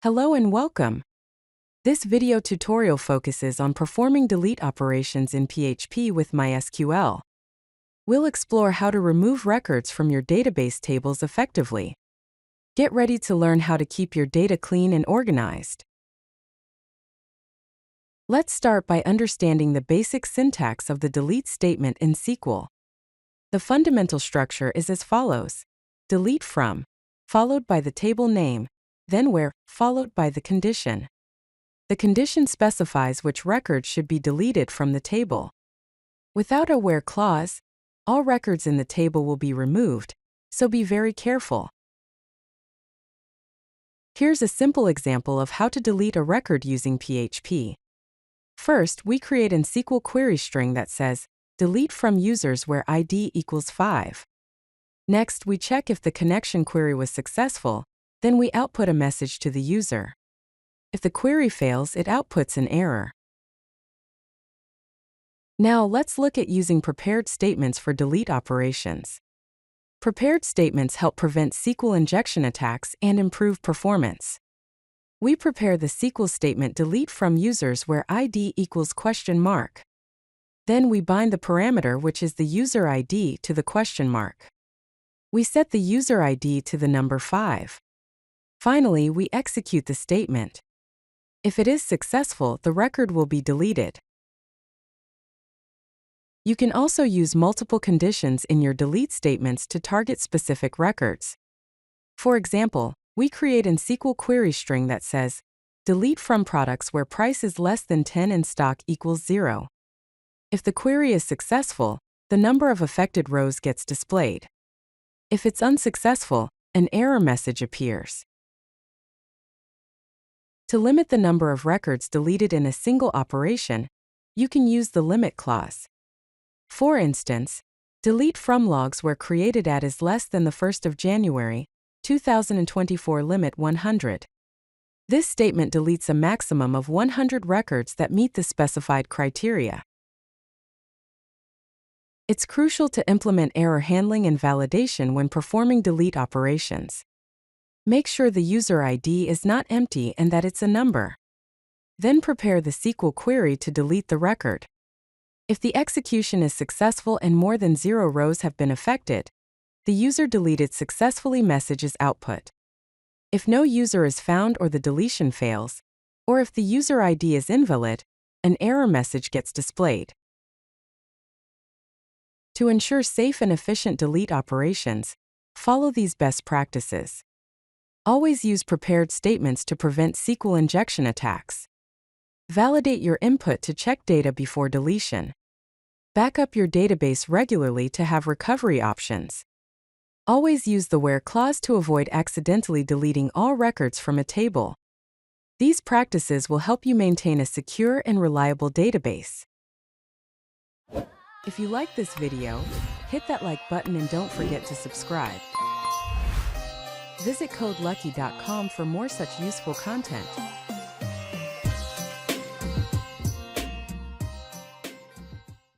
Hello and welcome. This video tutorial focuses on performing delete operations in PHP with MySQL. We'll explore how to remove records from your database tables effectively. Get ready to learn how to keep your data clean and organized. Let's start by understanding the basic syntax of the delete statement in SQL. The fundamental structure is as follows: delete from, followed by the table name, then where, followed by the condition. The condition specifies which records should be deleted from the table. Without a where clause, all records in the table will be removed, so be very careful. Here's a simple example of how to delete a record using PHP. First, we create an SQL query string that says, delete from users where ID equals 5. Next, we check if the connection query was successful, then we output a message to the user. If the query fails, it outputs an error. Now let's look at using prepared statements for delete operations. Prepared statements help prevent SQL injection attacks and improve performance. We prepare the SQL statement delete from users where ID equals ? Then we bind the parameter which is the user ID to the question mark. We set the user ID to the number 5. Finally, we execute the statement. If it is successful, the record will be deleted. You can also use multiple conditions in your delete statements to target specific records. For example, we create an SQL query string that says, delete from products where price is less than 10 and stock equals 0. If the query is successful, the number of affected rows gets displayed. If it's unsuccessful, an error message appears. To limit the number of records deleted in a single operation, you can use the limit clause. For instance, delete from logs where created at is less than the 1st of January, 2024 limit 100. This statement deletes a maximum of 100 records that meet the specified criteria. It's crucial to implement error handling and validation when performing delete operations. Make sure the user ID is not empty and that it's a number. Then prepare the SQL query to delete the record. If the execution is successful and more than 0 rows have been affected, the user deleted successfully message is output. If no user is found or the deletion fails, or if the user ID is invalid, an error message gets displayed. To ensure safe and efficient delete operations, follow these best practices. Always use prepared statements to prevent SQL injection attacks. Validate your input to check data before deletion. Back up your database regularly to have recovery options. Always use the where clause to avoid accidentally deleting all records from a table. These practices will help you maintain a secure and reliable database. If you like this video, hit that like button and don't forget to subscribe. Visit codelucky.com for more such useful content.